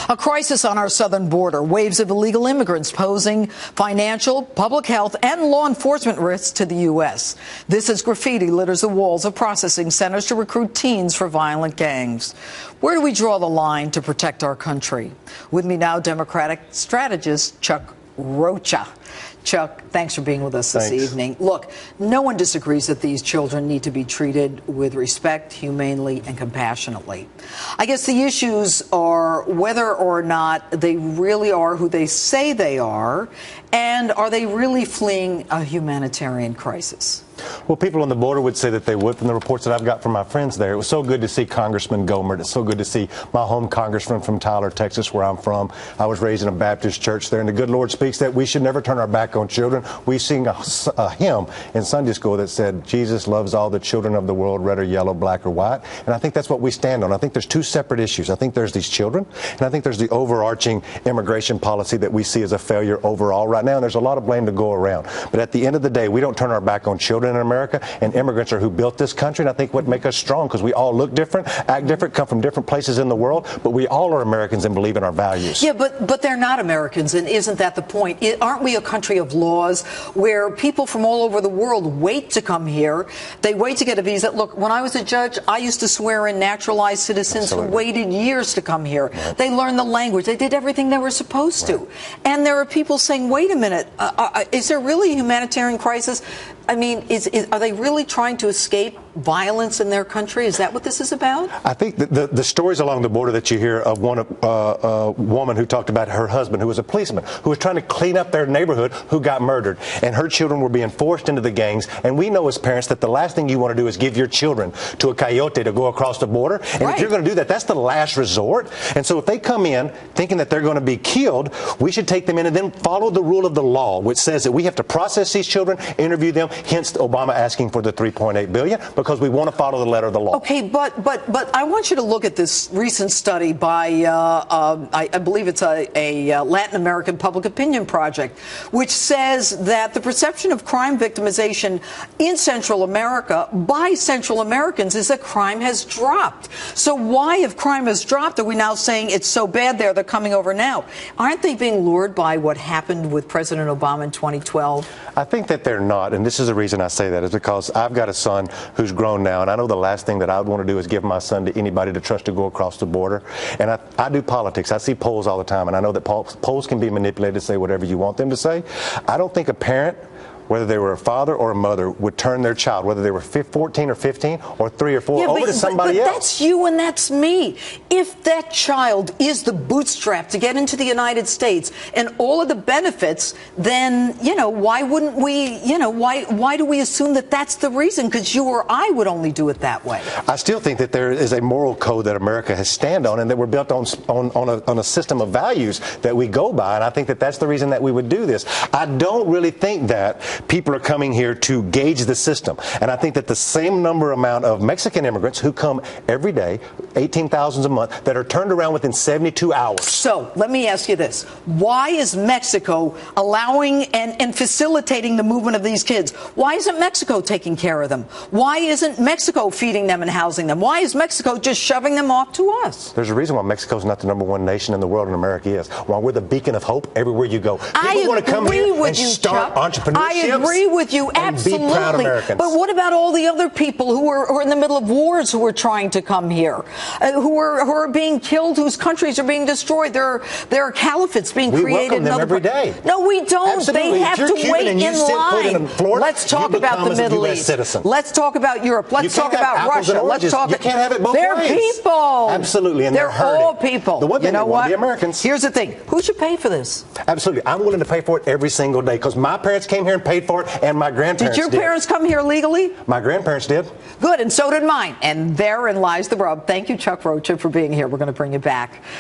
A crisis on our southern border, waves of illegal immigrants posing financial, public health, and law enforcement risks to the U.S. This as graffiti litters the walls of processing centers to recruit teens for violent gangs. Where do we draw the line to protect our country? With me now, Democratic strategist Chuck Rocha. Chuck, thanks for being with us this evening. Look, no one disagrees that these children need to be treated with respect, humanely, and compassionately. I guess the issues are whether or not they really are who they say they are, and are they really fleeing a humanitarian crisis? Well, people on the border would say that they would, from the reports that I've got from my friends there. It was so good to see Congressman Gohmert. It's so good to see my home congressman from Tyler, Texas, where I'm from. I was raised in a Baptist church there, and the good Lord speaks that we should never turn our back on children. We sing a hymn in Sunday school that said, Jesus loves all the children of the world, red or yellow, black or white. And I think that's what we stand on. I think there's two separate issues. I think there's these children, and I think there's the overarching immigration policy that we see as a failure overall right now. And there's a lot of blame to go around. But at the end of the day, we don't turn our back on children in America, and immigrants are who built this country, and I think what make us strong, because we all look different, act different, come from different places in the world, but we all are Americans and believe in our values. Yeah, but they're not Americans, and isn't that the point? Aren't we a country of laws where people from all over the world wait to come here? They wait to get a visa. Look, when I was a judge, I used to swear in naturalized citizens who waited years to come here. Right. They learned the language. They did everything they were supposed to. And there are people saying, wait a minute, is there really a humanitarian crisis? I mean, are they really trying to escape violence in their country? Is that what this is about? I think the stories along the border that you hear of a woman who talked about her husband, who was a policeman, who was trying to clean up their neighborhood, who got murdered, and her children were being forced into the gangs. And we know as parents that the last thing you want to do is give your children to a coyote to go across the border. And if you're going to do that, that's the last resort. And so if they come in thinking that they're going to be killed, we should take them in and then follow the rule of the law, which says that we have to process these children, interview them, hence Obama asking for the $3.8 billion, because we want to follow the letter of the law. Okay, but I want you to look at this recent study by, I believe it's a Latin American public opinion project, which says that the perception of crime victimization in Central America by Central Americans is that crime has dropped. So why, if crime has dropped, are we now saying it's so bad there, they're coming over now? Aren't they being lured by what happened with President Obama in 2012? I think that they're not, and this is the reason I say that, is because I've got a son who's grown now, and I know the last thing that I would want to do is give my son to anybody to trust to go across the border. And I do politics. I see polls all the time, and I know that polls can be manipulated to say whatever you want them to say. I don't think a parent, whether they were a father or a mother, would turn their child, whether they were 14 or 15 or 3 or 4, over to somebody else. But that's you and that's me. If that child is the bootstrap to get into the United States and all of the benefits, then, why wouldn't we, why do we assume that that's the reason? Because you or I would only do it that way. I still think that there is a moral code that America has stand on, and that we're built on a system of values that we go by, and I think that that's the reason that we would do this. I don't really think that people are coming here to gauge the system. And I think that the same amount of Mexican immigrants who come every day, 18,000 a month, that are turned around within 72 hours. So let me ask you this. Why is Mexico allowing and facilitating the movement of these kids? Why isn't Mexico taking care of them? Why isn't Mexico feeding them and housing them? Why is Mexico just shoving them off to us? There's a reason why Mexico's not the #1 nation in the world, and America is. Why we're the beacon of hope everywhere you go. People want to come here and start entrepreneurship. I agree with you, absolutely. Be proud Americans. But what about all the other people who are in the middle of wars, who are trying to come here, who are being killed, whose countries are being destroyed? There are caliphates being created. We welcome them every day. No, we don't. Absolutely. They have to wait in line. In Florida, let's talk about the Middle East. Citizen. Let's talk about Europe. Let's talk about Russia. Let's talk. You can't have it both they're ways. People. Absolutely, and they're all people. The one thing, the Americans. Here's the thing. Who should pay for this? Absolutely. I'm willing to pay for it every single day, because my parents came here and paid for it, and my grandparents did. Did your parents come here legally? My grandparents did. Good, and so did mine. And therein lies the rub. Thank you, Chuck Rocha, for being here. We're going to bring you back.